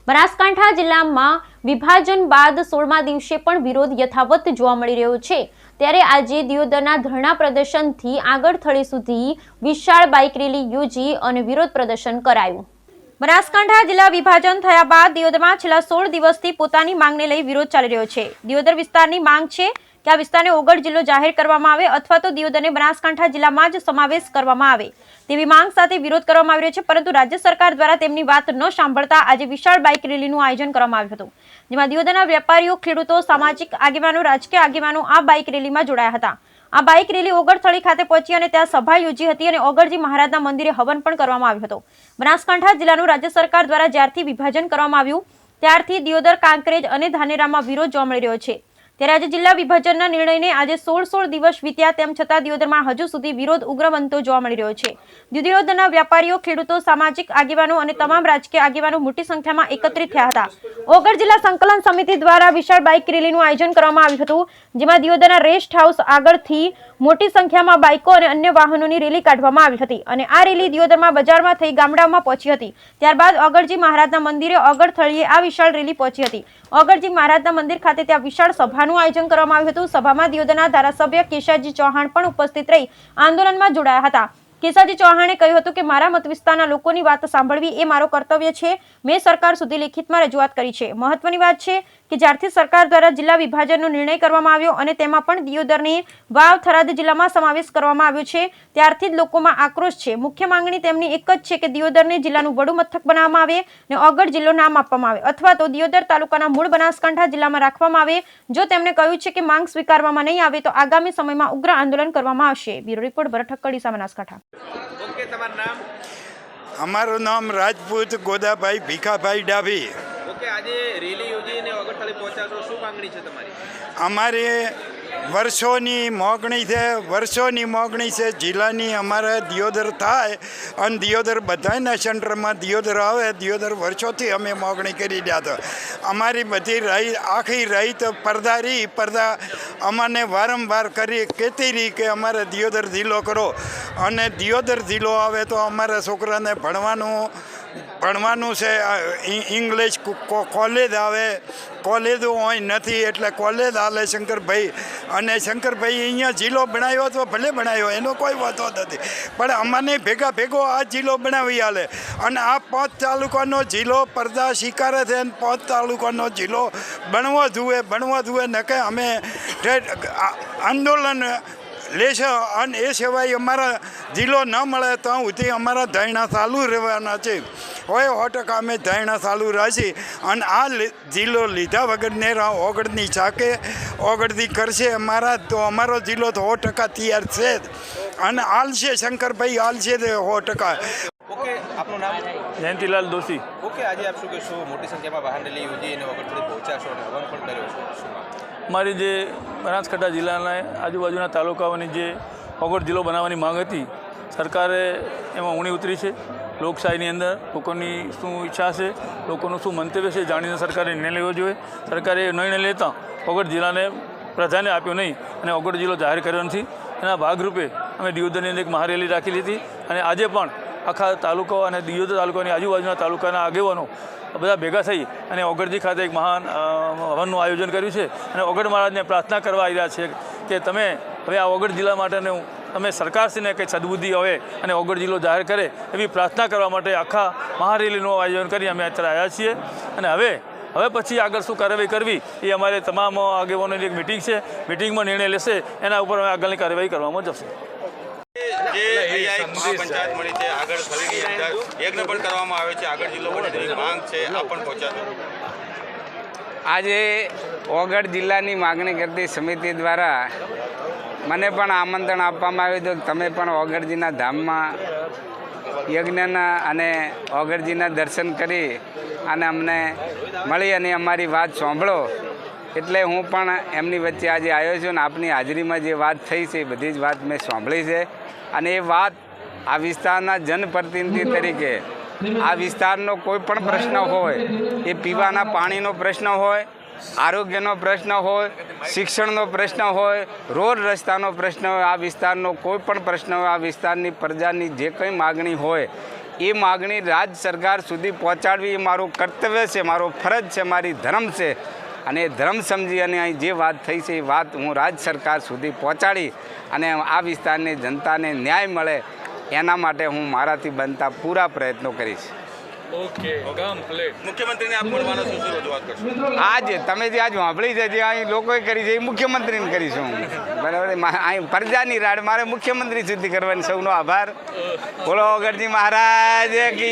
બનાસકાંઠા જિલ્લામાં વિભાજન બાદ 16મા દિવસે પણ વિરોધ યથાવત જોવા મળી રહ્યો છે। ત્યારે આજે દિયોદરના ધરણા પ્રદર્શનથી આગળ થળી સુધી વિશાળ બાઇક રેલી યોજી અને વિરોધ પ્રદર્શન કરાયું। બનાસકાંઠા જિલ્લા વિભાજન થયા બાદ દિયોદરમાં છેલ્લા 16 દિવસથી પોતાની માંગને લઈ વિરોધ ચાલી રહ્યો છે। દિયોદર વિસ્તારની માંગ છે કે આ વિસ્તારને ઓગળ જિલ્લો જાહેર કરવામાં આવે અથવા તો દિયોદરને બનાસકાંઠા જિલ્લામાં જ સમાવેશ કરવામાં આવે તેવી માંગ સાથે વિરોધ કરવામાં આવી રહ્યો છે। પરંતુ રાજ્ય સરકાર દ્વારા તેમની વાત ન સાંભળતા આજે વિશાળ બાઇક રેલીનું આયોજન કરવામાં આવ્યું હતું, જેમાં દિયોદરના વેપારીઓ, ખેડૂતો, સામાજિક આગેવાનો, રાજકીય આગેવાનો આ બાઇક રેલીમાં જોડાયા હતા। આ બાઇક રેલી ઓગળથળી ખાતે પહોંચી અને ત્યાં સભા યોજી હતી અને ઓગળજી મહારાજના મંદિરે હવન પણ કરવામાં આવ્યો હતો। બનાસકાંઠા જિલ્લાનું રાજ્ય સરકાર દ્વારા જ્યારથી વિભાજન કરવામાં આવ્યું ત્યારથી દિયોદર, કાંકરેજ અને ધાનેરામાં વિરોધ જોવા મળી રહ્યો છે। ત્યારે આજે જિલ્લા વિભાજનના નિર્ણયને આજે 16 દિવસ વીત્યા તેમ છતાં દિયોદરમાં હજુ સુધી વિરોધ ઉગ્ર બનતો જોવા મળી રહ્યો છે। દિયોદરના વ્યાપારીઓ, ખેડૂતો, સામાજિક આગેવાનો અને તમામ રાજકીય આગેવાનો મોટી સંખ્યામાં એકત્રિત થયા હતા। ઓગળ જિલ્લા સંકલન સમિતિ દ્વારા વિશાળ બાઇક રેલીનું આયોજન કરવામાં આવ્યું હતું, જેમાં દિયોદરના રેસ્ટ હાઉસ આગળથી મોટી સંખ્યામાં બાઇકો અને અન્ય વાહનોની રેલી કાઢવામાં આવી હતી અને આ રેલી દિયોદરમાં બજારમાં થઈ ગામડાઓમાં પહોંચી હતી। ત્યારબાદ ઓગળજી મહારાજના મંદિરે ઓગળથળીએ આ વિશાળ રેલી પહોંચી હતી। ઓગળજી મહારાજના મંદિર ખાતે ત્યાં વિશાળ સભાનું આયોજન કરવામાં આવ્યું હતું। સભામાં દિયોદરના ધારાસભ્ય કેશાજી ચૌહાણ પણ ઉપસ્થિત રહી આંદોલનમાં જોડાયા હતા। કેશાજી ચૌહાણે કહ્યું હતું કે મારા મત વિસ્તારના લોકોની વાત સાંભળવી એ મારો કર્તવ્ય છે। મેં સરકાર સુધી લેખિતમાં રજૂઆત કરી છે। મહત્વની વાત છે કે જ્યારથી સરકાર દ્વારા જિલ્લા વિભાજનનો નિર્ણય કરવામાં આવ્યો અને તેમાં પણ દિયોદરને વાવ, થરાદ જિલ્લામાં સમાવેશ કરવામાં આવ્યો છે, ત્યારથી જ લોકોમાં આક્રોશ છે। મુખ્ય માંગણી તેમની એક જ છે કે દિયોદરને જિલ્લાનું વડું મથક બનાવવામાં આવે અને ઓગળ જિલ્લો નામ આપવામાં આવે અથવા તો દિયોદર તાલુકાના મૂળ બનાસકાંઠા જિલ્લામાં રાખવામાં આવે। જો તેમણે કહ્યું છે કે માંગ સ્વીકારવામાં નહીં આવે તો આગામી સમયમાં ઉગ્ર આંદોલન કરવામાં આવશે। બ્યુરો રિપોર્ટ, ભરત ઠક્કર, બનાસકાંઠા। ઓકે, તમારું નામ? અમારું નામ રાજપૂત ગોદાભાઈ ભીખાભાઈ ડાભી। ઓકે, આજે રેલી યોજીને ઓગળથળી પહોંચ્યા છો, શું માંગણી છે તમારી? અમારી વર્ષોની મોગણી છે જિલ્લાની અમારે દિયોદર થાય અને દિયોદર બધાના સેન્ટરમાં દિયોદર આવે। દિયોદર વર્ષોથી અમે મોગણી કરી રહ્યા હતા। અમારી બધી આખી રહીત પડદા અમને વારંવાર કહેતી રહી કે અમારે દિયોદર જિલ્લો કરો અને દિયોદર જિલ્લો આવે તો અમારા છોકરાને ભણવાનું છે। ઇંગ્લિશ કોલેજ આવે, કોલેજો હોય નથી એટલે કોલેજ હાલે શંકરભાઈ, અને શંકરભાઈ અહીંયા જિલ્લો બનાવ્યો તો ભલે બનાવ્યો, એનો કોઈ વાંધો નથી, પણ અમને ભેગો આ જિલ્લો બનાવી હાલે। અને આ 5 તાલુકાનો જિલ્લો પડદા સ્વીકારે છે અને 5 તાલુકાનો જિલ્લો બનવો જોઈએ ન કે અમે આંદોલન લેશે અને એ સિવાય અમારા જિલ્લો ન મળે તો સુધી અમારા ધરણા ચાલુ રહેવાના છે। હોય 100% અમે ધરણા ચાલુ રાખી અને આ જિલ્લો લીધા વગરને ઓગળની ચાકે ઓગળથી કરશે તો અમારો જિલ્લો તો 100% તૈયાર છે અને હાલશે, શંકરભાઈ હાલશે 100%। ઓકે, આપનું નામ? જયંતિલાલ દોશી। ઓકે, આજે આપ શું કહેશો? મોટી સંખ્યામાં વાહન રેલી યોજી અને ઓગળથળી પહોંચ્યા છો અને હવન પણ કર્યો છો, શું માંગ? અમારી જે બનાસકાંઠા જિલ્લાના આજુબાજુના તાલુકાઓની જે ઓગળ જિલ્લો બનાવવાની માંગ હતી, સરકારે એમાં ઊણી ઉતરી છે। લોકશાહીની અંદર લોકોની શું ઈચ્છા છે, લોકોનું શું મંતવ્ય છે જાણીને સરકારે નિર્ણય લેવો જોઈએ। સરકારે નિર્ણય લેતા ઓગળ જિલ્લાને પ્રાધાન્ય આપ્યું નહીં અને ઓગળ જિલ્લો જાહેર કર્યો નથી। એના ભાગરૂપે અમે દિયોદરની અંદર એક મહારેલી રાખેલી હતી અને આજે પણ આખા તાલુકાઓ અને દિયોદર તાલુકાની આજુબાજુના તાલુકાના આગેવાનો બધા ભેગા થઈ અને ઓગળજી ખાતે એક મહાન હવનનું આયોજન કર્યું છે અને ઓગળ મહારાજને પ્રાર્થના કરવા આવી રહ્યા છે કે તમે હવે આ ઓગળ જિલ્લા માટેનું તમે સરકારશ્રીને કંઈ સદબુદ્ધિ આવે અને ઓગળ જિલ્લો જાહેર કરે એવી પ્રાર્થના કરવા માટે આખા મહારેલીનું આયોજન કરી અમે અત્યારે આવ્યા છીએ। અને હવે પછી આગળ શું કાર્યવાહી કરવી એ અમારે તમામ આગેવાનોની એક મિટિંગ છે, મિટિંગમાં નિર્ણય લેશે, એના ઉપર અમે આગળની કાર્યવાહી કરવામાં જશે। જે અહીંયા એક મહાપંચાયત મળી છે, આગળ થળીની અંદર યજ્ઞ પણ કરવામાં આવે છે, આગળ જિલ્લો બને તેવી માંગ છે, આ પણ પહોંચ્યા? આજે ઓગળ જિલ્લાની માગણી કરતી સમિતિ દ્વારા મને પણ આમંત્રણ આપવામાં આવ્યું હતું કે તમે પણ ઓગળજીના ધામમાં યજ્ઞના અને ઓગળજીના દર્શન કરી અને અમને મળી અને અમારી વાત સાંભળો। એટલે હું પણ એમની વચ્ચે આજે આવ્યો છું અને આપની હાજરીમાં જે વાત થઈ છે એ બધી જ વાત મેં સાંભળી છે અને એ વાત આ વિસ્તારના જનપ્રતિનિધિ તરીકે આ વિસ્તારનો કોઈ પણ પ્રશ્ન હોય, એ પીવાના પાણીનો પ્રશ્ન હોય, આરોગ્યનો પ્રશ્ન હોય, શિક્ષણનો પ્રશ્ન હોય, રોડ રસ્તાનો પ્રશ્ન હોય, આ વિસ્તારનો કોઈ પણ પ્રશ્ન હોય, આ વિસ્તારની પ્રજાની જે કંઈ માગણી હોય એ માગણી રાજ્ય સરકાર સુધી પહોંચાડવી એ મારું કર્તવ્ય છે, મારો ફરજ છે, મારી ધર્મ છે. અને એ ધર્મ સમજી અને અહીં જે વાત થઈ છે એ વાત હું રાજ્ય સરકાર સુધી પહોંચાડી અને આ વિસ્તારની જનતાને ન્યાય મળે એના માટે હું મારાથી બનતા પૂરા પ્રયત્નો કરીશ. મુખ્યમંત્રીને આપ મળવાનો શું શું રજૂઆત કરશો? આજ તમે જે આજ સાંભળી છે જે અહીં લોકોએ કરી છે એ મુખ્યમંત્રીને કરીશું. બરાબર, અહીં પ્રજાની રાડ મારે મુખ્યમંત્રી સુધી કરવાની. સૌનો આભાર. બોલો ઓગણજી મહારાજ કી